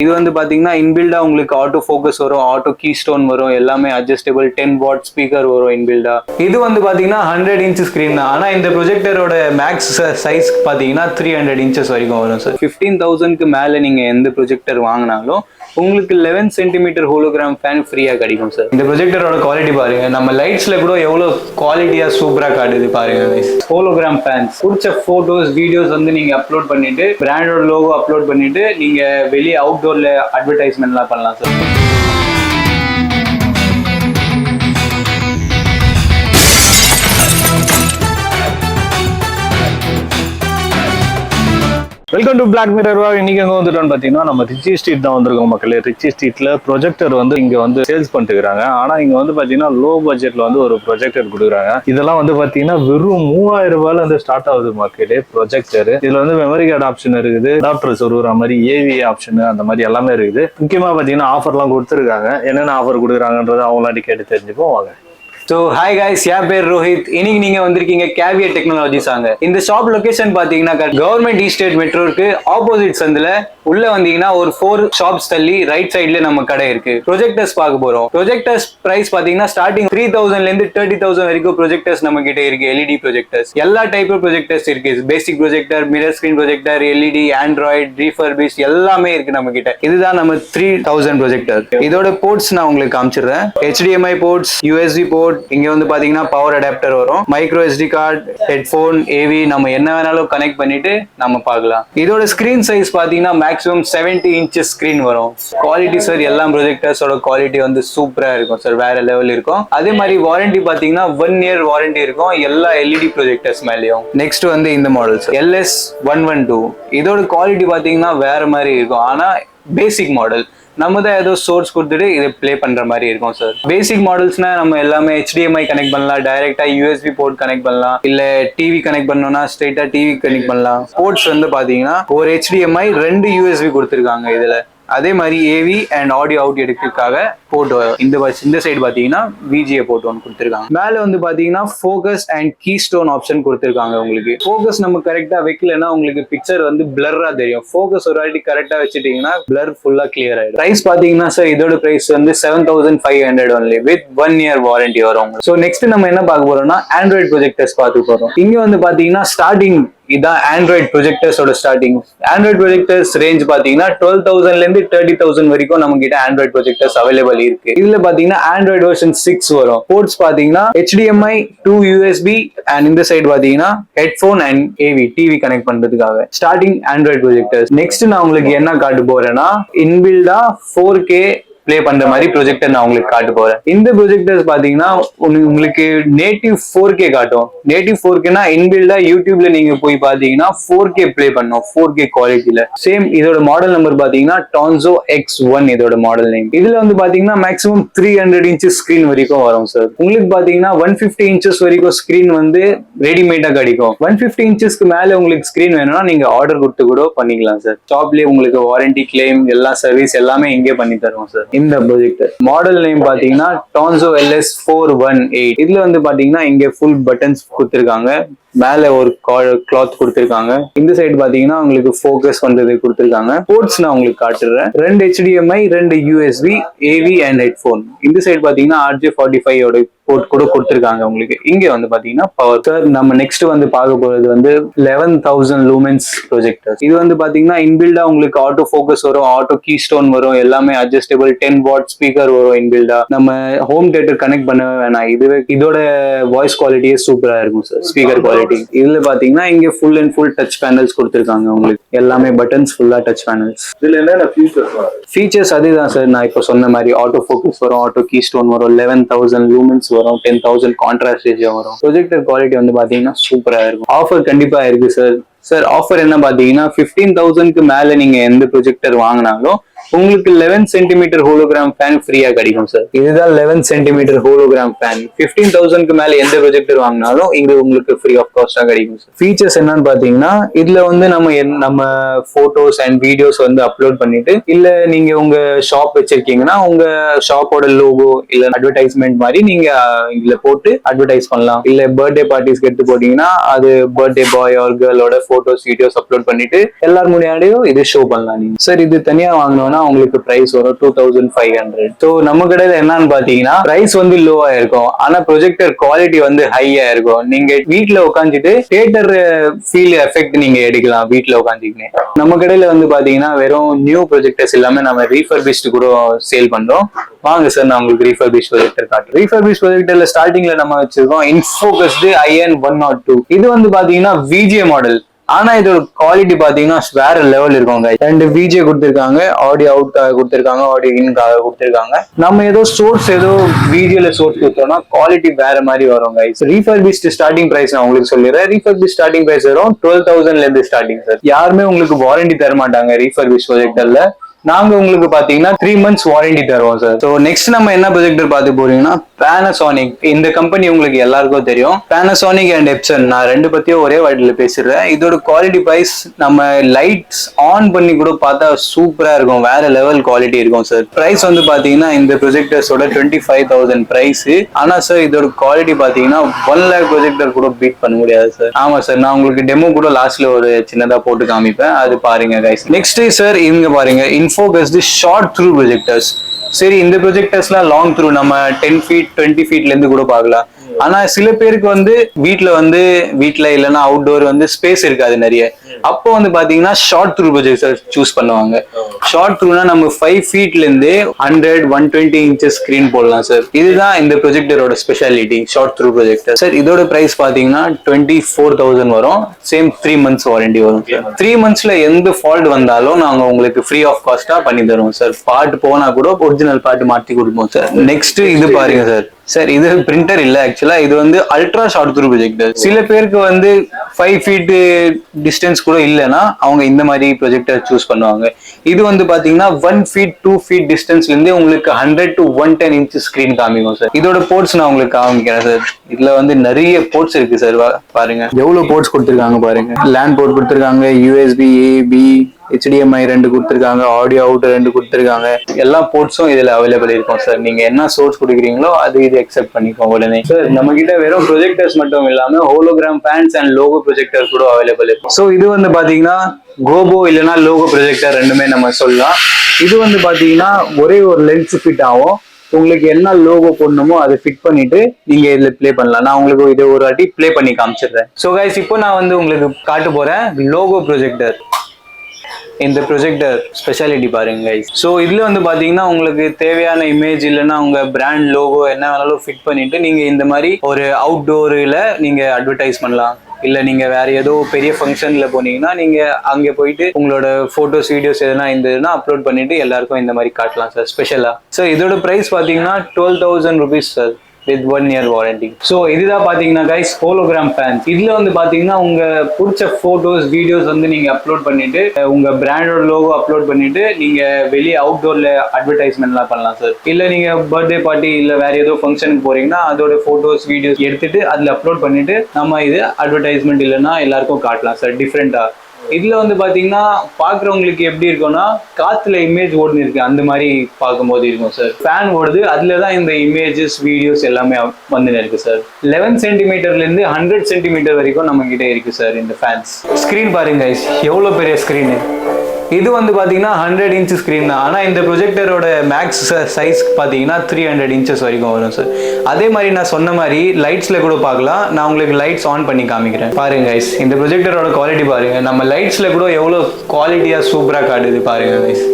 இது வந்து பாத்தீங்கன்னா இன்பில்டா உங்களுக்கு ஆட்டோ ஃபோக்கஸ் வரும், ஆட்டோ கீ ஸ்டோன் வரும், எல்லாமே அட்ஜஸ்டபிள் 10 வாட் ஸ்பீக்கர் வரும் இன்பில்டா. இது வந்து பாத்தீங்கன்னா 100 இன்ச் ஸ்கிரீன் தான். ஆனா இந்த ப்ரொஜெக்டரோட மேக்ஸ் சைஸ் பாத்தீங்கன்னா 300 இன்ச்சஸ் வரைக்கும் வரும் சார். 15,000க்கு மேல நீங்க எந்த ப்ரொஜெக்டர் வாங்கினாலும் உங்களுக்கு 11 சென்டிமீட்டர் ஹோலோகிராம் ஃபேன் ஃப்ரீயா கிடைக்கும் சார். இந்த ப்ரொஜெக்டரோட குவாலிட்டி பாருங்க, நம்ம லைட்ஸ்ல கூட எவ்வளவு குவாலிட்டியா சூப்பரா காட்டுது பாருங்க. ஹோலோகிராம் ஃபேன்ஸ் பிடிச்ச போட்டோஸ் வீடியோஸ் வந்து நீங்க அப்லோட் பண்ணிட்டு பிராண்டோட லோகோ அப்லோட் பண்ணிட்டு நீங்க வெளியே அவுட்டோர்ல அட்வர்டைஸ்மெண்ட்லாம் பண்ணலாம் sir. Welcome to Black Mirror. இன்னைக்கு எங்க வந்துட்டோம்னு பாத்தீங்கன்னா நம்ம ரிச்சி ஸ்ட்ரீட் தான் வந்திருக்கோம் மக்களே. ரிச்சி ஸ்ட்ரீட்ல ப்ரொஜெக்டர் வந்து இங்க வந்து சேல்ஸ் பண்ணிட்டு இருக்காங்க. ஆனா இங்க வந்து பாத்தீங்கன்னா லோ பட்ஜெட்ல வந்து ஒரு ப்ரொஜெக்டர் கொடுக்குறாங்க. இதெல்லாம் வந்து பாத்தீங்கன்னா வெறும் 3000 ரூபாயில வந்து ஸ்டார்ட் ஆகுது மக்களே ப்ரொஜெக்டர். இதுல வந்து மெமரி கார்டு ஆப்ஷன் இருக்குது, அடாப்டர் சொருகிற மாதிரி ஏவி ஆப்ஷன் அந்த மாதிரி எல்லாமே இருக்குது. முக்கியமா பாத்தீங்கன்னா ஆஃபர்லாம் கொடுத்துருக்காங்க. என்னென்ன ஆஃபர் கொடுக்குறாங்கன்றது அவங்களாட்டி கேட்டு தெரிஞ்சுப்போம் வாங்க. ஸோ ஹாய் கைஸ், என் பேர் ரோஹித். இன்னைக்கு நீங்க வந்திருக்கீங்க கேவியர் டெக்னாலஜிஸ் ஆங்க. இந்த ஷாப் லொகேஷன் பாத்தீங்கன்னா கவர்மெண்ட் ஈஸ்டேட் மெட்ரோக்கு ஆப்போசிட் சந்தில உள்ள வந்தீங்கன்னா ஒரு 4 ஷாப்ஸ் தள்ளி ரைட் சைட்ல நம்ம கடை இருக்கு. ப்ரொஜெக்டர்ஸ் பார்க்க போறோம். ப்ரொஜெக்டர்ஸ் பிரைஸ் பாத்தீங்கன்னா ஸ்டார்டிங் 3,000ல இருந்து 30,000 வரைக்கும் ப்ரொஜெக்டர்ஸ் நம்ம கிட்ட இருக்கு. எல்இடி ப்ரொஜெக்டர்ஸ் எல்லா டைப் ப்ரொஜெக்டர்ஸ் இருக்கு. Basic projector, mirror screen projector, LED, Android, refurbish எல்லாமே இருக்கு நம்ம கிட்ட. இதுதான் நம்ம 3000 ப்ரொஜெக்டர். இதோட போர்ட்ஸ் நான் உங்களுக்கு காமிச்சிடுறேன். HDMI போர்ட்ஸ், USB போர்ட், இங்க வந்து பாத்தீங்கன்னா பவர் அடாப்டர் வரும், micro SD card, headphone, AV நம்ம என்ன வேணாலும் கனெக்ட் பண்ணிட்டு நம்ம பார்க்கலாம். இதோட ஸ்கிரீன் சைஸ் பாத்தீங்கன்னா மேக்ஸிமம் 70 இன்ச்சஸ் ஸ்கிரீன் வரும். குவாலிட்டி சார் எல்லா ப்ரொஜெக்டர்ஸோட குவாலிட்டி வந்து சூப்பரா இருக்கும் சார், வேற லெவல் இருக்கும். அதே மாதிரி வாரண்டி பாத்தீங்கன்னா 1 இயர் வாரண்டி இருக்கும் எல்லா எல்இடி ப்ரொஜெக்டர்ஸ் மேலயும். நெக்ஸ்ட் வந்து இந்த மாடல்ஸ் LS112. இதோட குவாலிட்டி பாத்தீங்கன்னா வேற மாதிரி இருக்கும். ஆனா பேசிக் மாடல் நம்ம தான் ஏதோ சோர்ஸ் கொடுத்துட்டு இதை பிளே பண்ற மாதிரி இருக்கும் சார். பேசிக் மாடல்ஸ்னா நம்ம எல்லாமே HDMI கனெக்ட் பண்ணலாம், டைரக்டா USB போர்ட் கனெக்ட் பண்ணலாம், இல்ல டிவி கனெக்ட் பண்ணோம்னா ஸ்ட்ரெயிட்டா டிவி கனெக்ட் பண்ணலாம். போர்ட்ஸ் வந்து பாத்தீங்கன்னா ஒரு HDMI 2 USB கொடுத்துருக்காங்க இதுல. அதே மாதிரி ஏவி அண்ட் ஆடியோ அவுட் எடுக்கிறதுக்காக போர்ட் இந்த சைடு பாத்தீங்கன்னா VGA போர்ட் ஒன்று கொடுத்துருக்காங்க. மேல வந்து பாத்தீங்கன்னா focus and keystone option கொடுத்துருக்காங்க. உங்களுக்கு ஃபோக்கஸ் நம்ம கரெக்டா வைக்கலன்னா உங்களுக்கு பிக்சர் வந்து பிளர்ரா தெரியும். ஃபோக்கஸ் ஒரு வாட்டி கரெக்டா வச்சுட்டீங்கன்னா பிளர் ஃபுல்லா கிளியர் ஆயிடும். பிரைஸ் பாத்தீங்கன்னா சார் இதோட பிரைஸ் வந்து 7,500 ஒன்லி வித் 1 இயர் வாரண்டி வரும். ஸோ நெக்ஸ்ட் நம்ம என்ன பார்க்க போறோம்னா ஆண்ட்ராய்டு ப்ரொஜெக்டர்ஸ் பார்த்து போறோம். இங்க வந்து பாத்தீங்கன்னா ஸ்டார்டிங் இதான் ஆண்ட்ராய்டு ப்ரொஜெக்டர்ஸோட ஸ்டார்டிங். ஆண்ட்ராய்டு ப்ரொஜெக்டர்ஸ் ரேஞ்ச் பாத்தீங்கன்னா 12,000ல இருந்து 30,000 வரைக்கும் நம்ம கிட்ட ஆண்ட்ராய்டு ப்ரொஜெக்டர்ஸ் அவைலபிள் இருக்கு. இதுல பாத்தீங்கன்னா ஆண்ட்ராய்டு வெர்ஷன் 6 வரும். போர்ட்ஸ் பாத்தீங்கன்னா HDMI, 2 USB அண்ட் இந்த சைடு பாத்தீங்கன்னா headphone and AV TV connect பண்றதுக்காக ஸ்டார்டிங் ஆண்ட்ராய்டு ப்ரொஜெக்டர்ஸ். நெக்ஸ்ட் நான் உங்களுக்கு என்ன காட்ட போறேன்னா இன்பில்டா 4K பிளே பண்ற மாதிரி ப்ரொஜெக்டர் நான் உங்களுக்கு காட்ட போறேன். இந்த ப்ரொஜெக்டர்ஸ் பாத்தீங்கன்னா உங்களுக்கு நேட்டிவ் 4K காட்டும். நேட்டிவ் 4Kனா இன்பில்டா யூடியூப்ல நீங்க போய் பாத்தீங்கன்னா 4K பிளே பண்ணும் 4K குவாலிட்டியில. சேம் இதோட மாடல் நம்பர் பாத்தீங்கன்னா டான்சோ X1 இதோட மாடல் நேம். இதுல வந்து பாத்தீங்கன்னா மேக்ஸிமம் 300 இன்ச்சஸ் ஸ்கிரீன் வரைக்கும் வரும் சார். உங்களுக்கு பாத்தீங்கன்னா 150 இன்ச்சஸ் வரைக்கும் ஸ்கிரீன் வந்து ரெடிமேடா கிடைக்கும். 150 இன்ச்சஸ்க்கு மேல உங்களுக்கு ஸ்கிரீன் வேணும்னா நீங்க ஆர்டர் கொடுத்து கூட பண்ணிக்கலாம் சார். ஷாப்லயே உங்களுக்கு வாரண்டி கிளைம் எல்லா சர்வீஸ் எல்லாமே இங்கே பண்ணி தருவோம் சார். இந்த ப்ரொஜெக்டர் மாடல் நேம் பாத்தீங்கன்னா டான்சோ LS418. இதுல வந்து பாத்தீங்கன்னா இங்க ஃபுல் பட்டன்ஸ் கொடுத்திருக்காங்க, மேல ஒரு கிளாத் கொடுத்திருக்காங்க. இந்த சைடு பாத்தீங்கன்னா உங்களுக்கு ஃபோக்கஸ் வந்தது கொடுத்திருக்காங்க. போர்ட்ஸ் நான் உங்களுக்கு காட்டுறேன். 2 HDMI, 2 USB, AV and headphone. இந்த சைடு பாத்தீங்கன்னா RJ45 ஓட போர்ட் கூட கொடுத்திருக்காங்க உங்களுக்கு. இங்க வந்து பாத்தீங்கன்னா பவர். சார் நம்ம நெக்ஸ்ட் வந்து பார்க்க போறது வந்து 11,000 லூமென்ஸ் ப்ரொஜெக்டர். இது வந்து பாத்தீங்கன்னா இன்பில்டா உங்களுக்கு ஆட்டோ ஃபோக்கஸ் வரும், ஆட்டோ கீ ஸ்டோன் வரும், எல்லாமே அட்ஜஸ்டபிள் 10 வாட் ஸ்பீக்கர் வரும் இன்பில்டா. நம்ம ஹோம் தியேட்டர் கனெக்ட் பண்ண வேணாம். இதோட வாய்ஸ் குவாலிட்டியே சூப்பரா இருக்கும் சார். ஸ்பீக்கர் குவாலிட்டி இதுல பாத்தீங்கன்னா இங்க full and full touch panels கொடுத்திருக்காங்க உங்களுக்கு. எல்லாமே பட்டன்ஸ் ஃபுல்லா டச் பேனல்ஸ். இதுல என்ன ஃபீச்சர்ஸ் அதுதான் சார் நான் இப்ப சொன்ன மாதிரி ஆட்டோ ஃபோக்கஸ் வரும், ஆட்டோ கீ ஸ்டோன் வரும், 11,000 லூமென்ஸ் வரும், 10,000 கான்ட்ராஸ்ட் ரேஷியோ வரும். ப்ரொஜெக்டர் குவாலிட்டி வந்து பாத்தீங்கன்னா சூப்பரா இருக்கும். ஆஃபர் கண்டிப்பா இருக்கு சார். சார் ஆஃபர் என்ன பாத்தீங்கன்னா 15,000க்கு மேல நீங்க எந்த ப்ரொஜெக்டர் வாங்கினாலும் உங்களுக்கு 11 சென்டிமீட்டர் ஹோலோகிராம் ஃபேன் ஃப்ரீயா கிடைக்கும் சார். இதுதான் 11 சென்டிமீட்டர் ஹோலோகிராம் ஃபேன். 15,000க்கு மேல எந்த ப்ரொஜெக்டர் வாங்கினாலும் இங்க உங்களுக்கு ஃப்ரீ ஆஃப் காஸ்டா கிடைக்கும் சார். ஃபீச்சர்ஸ் என்னன்னு பாத்தீங்கன்னா இதுல வந்து நம்ம போட்டோஸ் அண்ட் வீடியோஸ் வந்து அப்லோட் பண்ணிட்டு, இல்ல நீங்க உங்க ஷாப் வச்சிருக்கீங்கன்னா உங்க ஷாப்போட லோகோ இல்ல அட்வர்டைஸ்மெண்ட் மாதிரி நீங்க இதுல போட்டு அட்வர்டைஸ் பண்ணலாம். இல்ல பர்த்டே பார்ட்டிஸ்க்கு எடுத்து போட்டீங்கன்னா அது பர்த்டே பாய் ஆர் கேர்ளோட போட்டோஸ் வீடியோஸ் அப்லோட் பண்ணிட்டு எல்லாரும் முன்னாடியும் இது ஷோ பண்ணலாம். நீங்க சார் இது தனியா வாங்கணும்னா பாத்தீங்கன்னா உங்களுக்கு பிரைஸ் வரும் 2500. ஸோ நம்ம கடையில என்னன்னு பாத்தீங்கன்னா பிரைஸ் வந்து லோவா இருக்கும், ஆனா ப்ரொஜெக்டர் குவாலிட்டி வந்து ஹையா இருக்கும். நீங்க வீட்டுல உட்காந்துட்டு தியேட்டர் ஃபீல் எஃபெக்ட் நீங்க எடுக்கலாம் வீட்டுல உட்காந்துக்கினே. நம்ம கடையில வந்து பாத்தீங்கன்னா வெறும் நியூ ப்ரொஜெக்டர்ஸ் எல்லாமே நம்ம ரீஃபர்பிஷ்டு கூட சேல் பண்றோம். வாங்க சார், நான் உங்களுக்கு ரீஃபர்பிஷ் ப்ரொஜெக்டர் காட்டுறேன். ரீஃபர்பிஷ் ப்ரொஜெக்டர்ல ஸ்டார்டிங்ல நம்ம வச்சிருக்கோம் இன்ஃபோகஸ்டு IN102. இது வந்து பாத்தீங்கன்னா VGA மாடல், ஆனா இதோட குவாலிட்டி பாத்தீங்கன்னா வேற லெவல் இருக்குங்க. 2 VGA கொடுத்திருக்காங்க, ஆடியோ அவுட்காக கொடுத்திருக்காங்க, ஆடியோ இன்காக கொடுத்திருக்காங்க. நம்ம ஏதோ சோர்ஸ் VGA சோர்ஸ் கொடுத்தோம்னா குவாலிட்டி வேற மாதிரி வரும் கைஸ். ரீஃபர்பிஷ்டு ஸ்டார்டிங் பிரைஸ் நான் உங்களுக்கு சொல்லிடுறேன். ரீஃபர்பிஷ் ஸ்டார்டிங் பிரைஸ் வரும் 12,000ல இருந்து ஸ்டார்டிங் சார். யாருமே உங்களுக்கு வாரண்டி தர மாட்டாங்க ரீஃபர்பிஷ் ப்ரொஜெக்டர்ல. நாங்க உங்களுக்கு பாத்தீங்கன்னா 3 months வாரண்டி தருவோம் சார். ஸோ நெக்ஸ்ட் நம்ம என்ன ப்ரொஜெக்டர் பார்த்து போறீங்கன்னா Panasonic. இந்த கம்பெனி உங்களுக்கு எல்லாருக்கும் தெரியும். Panasonic அண்ட் Epson, நான் ரெண்டு பத்தியும் ஒரே வார்டில் பேசிடுறேன். இதோட குவாலிட்டி பிரைஸ் நம்ம லைட்ஸ் ஆன் பண்ணி கூட பார்த்தா சூப்பரா இருக்கும், வேற லெவல் குவாலிட்டி இருக்கும் சார். பிரைஸ் வந்து பாத்தீங்கன்னா இந்த ப்ரொஜெக்டர்ஸோட 25,000 பிரைஸ். ஆனா சார் இதோட குவாலிட்டி பாத்தீங்கன்னா 1 lakh ப்ரொஜெக்டர் கூட பீட் பண்ண முடியாது சார். ஆமா சார், நான் உங்களுக்கு டெமோ கூட லாஸ்ட்ல ஒரு சின்னதா போட்டு காமிப்பேன், அது பாருங்க கைஸ். நெக்ஸ்ட் சார் இங்க பாருங்க இன்ஃபோகஸ்டு ஷார்ட் த்ரூ ப்ரொஜெக்டர்ஸ். சரி, இந்த ப்ரொஜெக்டர்ஸ்லாம் லாங் த்ரூ நம்ம 10 feet 20 feetல இருந்து கூட பார்க்கலாம். ஆனா சில பேருக்கு வந்து வீட்ல இல்லைன்னா அவுட்டோர் வந்து ஸ்பேஸ் இருக்காது நிறைய. அப்போ வந்து பாத்தீங்கன்னா ஷார்ட் த்ரூ ப்ரொஜெக்டர் சூஸ் பண்ணுவாங்க. ஷார்ட் த்ரூனா நம்ம 5 feetல இருந்து 100-120 inches ஸ்கிரீன் போடலாம் சார். இதுதான் இந்த ப்ரொஜெக்டரோட speciality, short throw projector sir. இதோட பிரைஸ் பாத்தீங்கன்னா 24,000 வரும். சேம் 3 months வாரண்டி வரும். 3 monthsல எந்த ஃபால்ட் வந்தாலும் நாங்க உங்களுக்கு ஃப்ரீ ஆஃப் காஸ்டா பண்ணி தருவோம் சார். பார்ட் போனா கூட ஒரிஜினல் பார்ட் மாற்றி கொடுப்போம் சார். நெக்ஸ்ட் இது பாருங்க சார். சார் இது பிரிண்டர் இல்ல, ஆக்சுவலா இது வந்து அல்ட்ரா ஷார்ட் த்ரூ ப்ரொஜெக்டர். சில பேருக்கு வந்து 5 feet டிஸ்டன்ஸ் கூட இல்லைன்னா அவங்க இந்த மாதிரி ப்ரொஜெக்டர் சூஸ் பண்ணுவாங்க. இது வந்து பாத்தீங்கன்னா 1 feet 2 feet டிஸ்டன்ஸ்ல இருந்து உங்களுக்கு 100 to 110 inches ஸ்கிரீன் காமிக்கும் சார். இதோட போர்ட்ஸ் நான் உங்களுக்கு காமிக்கிறேன் சார். இதுல வந்து நிறைய போர்ட்ஸ் இருக்கு சார். பாருங்க எவ்வளவு போர்ட்ஸ் கொடுத்திருக்காங்க பாருங்க. லேண்ட் போர்ட் கொடுத்திருக்காங்க, USB A B HDMI 2 கொடுத்திருக்காங்க, ஆடியோ அவுட் 2 கொடுத்திருக்காங்க. எல்லா போர்ட்ஸும் இதுல அவைலபிள் இருக்கும் சார். நீங்க என்ன சோர்ஸ் கொடுக்குறீங்களோ அது இது அக்செப்ட் பண்ணிக்கோங்க உடனே சார். நம்ம கிட்ட வெறும் ப்ரொஜெக்டர்ஸ் மட்டும் இல்லாம hologram fans and logo projector கூட அவைலபிள் இருக்கும். ஸோ இது வந்து பாத்தீங்கன்னா கோபோ இல்லைன்னா லோகோ ப்ரொஜெக்டர் ரெண்டுமே நம்ம சொல்லலாம். இது வந்து பாத்தீங்கன்னா ஒரே ஒரு லென்ஸ் ஃபிட் ஆகும். உங்களுக்கு என்ன லோகோ போடணுமோ அதை ஃபிட் பண்ணிட்டு நீங்க இதுல ப்ளே பண்ணலாம். நான் உங்களுக்கு இதை ஒரு வாட்டி ப்ளே பண்ணி காமிச்சிடுறேன். ஸோ கைஸ், இப்போ நான் வந்து உங்களுக்கு காட்ட போறேன் லோகோ ப்ரொஜெக்டர். இந்த ப்ரொஜெக்டர் ஸ்பெஷாலிட்டி பாருங்க கைஸ். ஸோ இதுல வந்து பாத்தீங்கன்னா உங்களுக்கு தேவையான இமேஜ் இல்லைன்னா உங்க பிராண்ட் லோகோ என்ன வேணாலும் ஃபிட் பண்ணிட்டு நீங்க இந்த மாதிரி ஒரு அவுட்டோர்ல நீங்க அட்வர்டைஸ் பண்ணலாம். இல்ல நீங்க வேற ஏதோ பெரிய ஃபங்க்ஷன்ல போனீங்கன்னா நீங்க அங்க போயிட்டு உங்களோட போட்டோஸ் வீடியோஸ் எதனா இருந்ததுன்னா அப்லோட் பண்ணிட்டு எல்லாருக்கும் இந்த மாதிரி காட்டலாம் சார் ஸ்பெஷலா. சார் இதோட பிரைஸ் பாத்தீங்கன்னா 12,000 rupees sir with 1 year warranty. So இதுதான் பாத்தீங்கன்னா கைஸ் ஹோலோகிராம் ஃபேன்ஸ். இதுல வந்து பாத்தீங்கன்னா உங்க பிடிச்ச போட்டோஸ் வீடியோஸ் வந்து நீங்க அப்லோட் பண்ணிட்டு உங்க பிராண்டோட லோகோ அப்லோட் பண்ணிட்டு நீங்க வெளியே அவுட்டோர்ல அட்வர்டைஸ்மெண்ட்லாம் பண்ணலாம் சார். இல்ல நீங்க பர்த்டே பார்ட்டி இல்ல வேற ஏதோ ஃபங்க்ஷனுக்கு போறீங்கன்னா அதோட போட்டோஸ் வீடியோஸ் எடுத்துட்டு அதுல அப்லோட் பண்ணிட்டு நம்ம இது அட்வர்டைஸ்மெண்ட் இல்லைன்னா எல்லாருக்கும் காட்டலாம் சார் டிஃப்ரெண்டா. இதுல வந்து பாத்தீங்கன்னா பாக்குறவங்களுக்கு எப்படி இருக்கும்னா காத்துல இமேஜ் ஓடுன்னு இருக்கு அந்த மாதிரி பார்க்கும்போது இருக்கும் சார். ஃபேன் ஓடுது, அதுலதான் இந்த இமேஜஸ் வீடியோஸ் எல்லாமே வந்து இருக்கு சார். 11 சென்டிமீட்டர்ல இருந்து 100 சென்டிமீட்டர் வரைக்கும் நம்ம கிட்ட இருக்கு சார் இந்த ஃபேன்ஸ். ஸ்கிரீன் பாருங்க எவ்வளவு பெரிய ஸ்கிரீன். இது வந்து பாத்தீங்கன்னா 100 inch ஸ்கிரீன் தான். ஆனா இந்த ப்ரொஜெக்டரோட மேக்ஸ் சைஸ் பாத்தீங்கன்னா 300 inches வரைக்கும் வரும் சார். அதே மாதிரி நான் சொன்ன மாதிரி லைட்ஸ்ல கூட பார்க்கலாம். நான் உங்களுக்கு லைட்ஸ் ஆன் பண்ணி காமிக்கிறேன் பாருங்க கைஸ். இந்த ப்ரொஜெக்டரோட குவாலிட்டி பாருங்க. நம்ம லைட்ஸ்ல கூட எவ்வளவு குவாலிட்டியா சூப்பரா காட்டுது பாருங்க கைஸ்.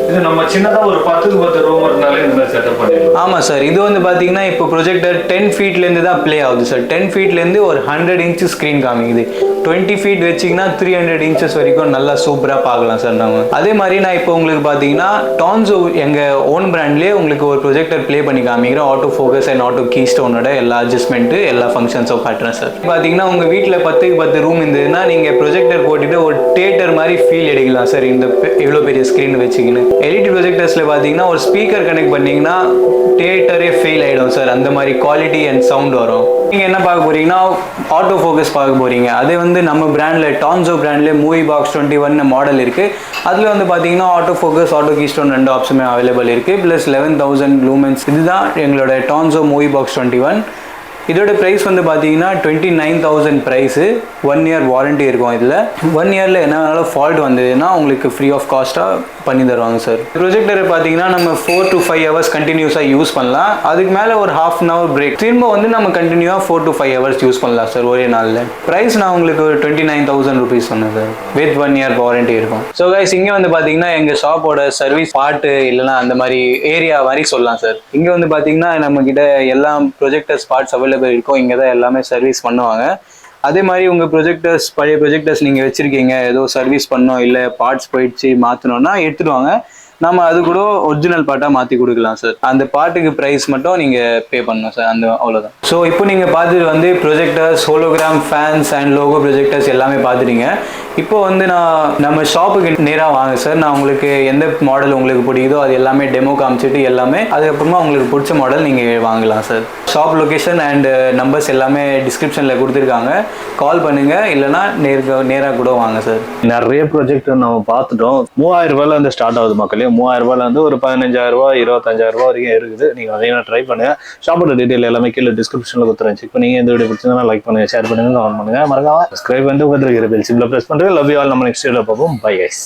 இது நம்ம சின்னதா ஒரு 10-10 ரூம் இருந்தாலே இந்த மாதிரி செட்டப் பண்ணிடலாம். ஆமா சார், இது வந்து பாத்தீங்கன்னா இப்போ ப்ரொஜெக்டர் 10 feetல இருந்து தான் ப்ளே ஆகுது சார். 10 feetல இருந்து ஒரு 100 inch ஸ்கிரீன் காமிக்குது. 20 feet வச்சிங்கன்னா 300 inches வரைக்கும் நல்லா சூப்பரா பார்க்கலாம் சார் நம்ம. அதே மாதிரி நான் இப்போ உங்களுக்கு பாத்தீங்கன்னா டான்சோ எங்க ஓன் பிராண்ட்லயே உங்களுக்கு ஒரு ப்ரொஜெக்டர் ப்ளே பண்ணி காமிக்கிறேன். ஆட்டோ ஃபோக்கஸ் அண்ட் ஆட்டோ கீ ஸ்டோனோட எல்லா அட்ஜஸ்ட்மெண்ட் எல்லா ஃபங்க்ஷன்ஸும் காட்டுறேன் சார். பாத்தீங்கன்னா உங்க வீட்டுல 10-10 ரூம் இருந்ததுன்னா நீங்க ப்ரொஜெக்டர் போட்டுட்டு ஒரு தியேட்டர் மாதிரி ஃபீல் எடுக்கலாம் சார். இந்த இவ்வளவு பெரிய ஸ்கிரீன் வச்சுக்கின்னு எல்இடி ப்ரொஜெக்டர்ஸ்ல பாத்தீங்கன்னா ஒரு ஸ்பீக்கர் கனெக்ட் பண்ணீங்கன்னா தியேட்டரே ஃபெயில் ஆயிடும் சார். அந்த மாதிரி குவாலிட்டி அண்ட் சவுண்ட் வரும். நீங்க என்ன பார்க்க போறீங்கன்னா ஆட்டோ ஃபோக்கஸ் பார்க்க போறீங்க. அதே வந்து நம்ம பிராண்ட்ல டான்சோ பிராண்ட்ல மூவி பாக்ஸ் 21 மாடல் இருக்கு. அதுல வந்து பாத்தீங்கன்னா ஆட்டோ ஃபோக்கஸ் ஆட்டோ கீஸ்டோன் ரெண்டு ஆப்ஷனுமே அவைலபிள் இருக்கு. Plus 11,000 lumens. இதுதான் எங்களோட டான்சோ மூவி பாக்ஸ் 21. இதோட ப்ரைஸ் வந்து பார்த்தீங்கன்னா 29,000 ப்ரைஸு. 1 இயர் வாரண்டி இருக்கும். இதில் 1 இயரில் என்னன்னாலும் ஃபால்ட் வந்ததுன்னா உங்களுக்கு ஃப்ரீ ஆஃப் காஸ்ட்டாக பண்ணி தருவாங்க சார். ப்ரொஜெக்டரை பார்த்தீங்கன்னா நம்ம 4 to 5 ஹவர்ஸ் கண்டினியூஸாக யூஸ் பண்ணலாம். அதுக்கு மேலே ஒரு ½ an hour பிரேக். திரும்ப வந்து நம்ம கண்டினியூவாக 4 to 5 ஹவர்ஸ் யூஸ் பண்ணலாம் சார் ஒரே நாளில். ப்ரைஸ் நான் உங்களுக்கு 29,000 ருபீஸ் சொன்னேன் சார். வித் 1 இயர் வாரண்டி இருக்கும். ஸோ கைஸ் இங்கே வந்து பார்த்தீங்கன்னா எங்கள் ஷாப்போட சர்வீஸ் பார்ட்டு இல்லைனா அந்த மாதிரி ஏரியா மாதிரி சொல்லலாம் சார். இங்கே வந்து பார்த்தீங்கன்னா நம்ம கிட்ட எல்லா ப்ரொஜெக்டர்ஸ் பார்ட்ஸ் அவைலபிள் இருக்கும். இங்கே தான் எல்லாமே சர்வீஸ் பண்ணுவாங்க. அதே மாதிரி உங்கள் ப்ரொஜெக்டர்ஸ் பழைய ப்ரொஜெக்டர்ஸ் நீங்கள் வச்சுருக்கீங்க, ஏதோ சர்வீஸ் பண்ணோம் இல்லை பார்ட்ஸ் போயிடுச்சு மாற்றணும்னா எடுத்துகிட்டு வாங்க. நம்ம அது கூட ஒரிஜினல் பார்ட்டாக மாற்றி கொடுக்கலாம் சார். அந்த பார்ட்டுக்கு ப்ரைஸ் மட்டும் நீங்கள் பே பண்ணணும் சார். அந்த அவ்வளோதான். ஸோ இப்போ நீங்கள் பார்த்துட்டு வந்து projectors, hologram, fans and logo projectors எல்லாமே பார்த்துட்டீங்க. இப்போ வந்து நம்ம ஷாப்புக்கு நேராக வாங்க சார். நான் உங்களுக்கு எந்த மாடல் உங்களுக்கு பிடிக்குதோ அது எல்லாமே டெமோ காமிச்சிட்டு எல்லாமே அதுக்கப்புறமா உங்களுக்கு பிடிச்ச மாடல் நீங்கள் வாங்கலாம் sir. Shop location and numbers எல்லாமே டிஸ்கிரிப்ஷனில் கொடுத்துருக்காங்க. கால் பண்ணுங்கள், இல்லைனா நேராக கூட வாங்க சார். நிறைய ப்ரொஜெக்ட் நம்ம பார்த்துட்டோம். 3000 ரூபாயில இருந்து ஸ்டார்ட் ஆகுது மக்களே. 3000 ரூபாயில இருந்து ஒரு 15,000 ரூபாய் 25,000 ரூபாய் வரைக்கும் இருக்குது. நீங்கள் அதையும் ட்ரை பண்ணுங்க. ஷாப்போட டீட்டெயில் எல்லாமே கீழே டிஸ்கிரிப்ஷனில் கொடுத்துருங்க. செக் பண்ணி எந்த வீடியோ பிடிச்சிருந்தா லைக் பண்ணுங்க, ஷேர் பண்ணுங்க, கமெண்ட் பண்ணுங்க. மறக்காம சப்ஸ்கிரைப் பண்ணிட்டு உட்காந்துருக்கிற பெல் சிம்பிளா பிரஸ் பண்ணுறது. Love you all. நம்ம நெக்ஸ்ட் வீடியோல பார்ப்போம். Bye guys.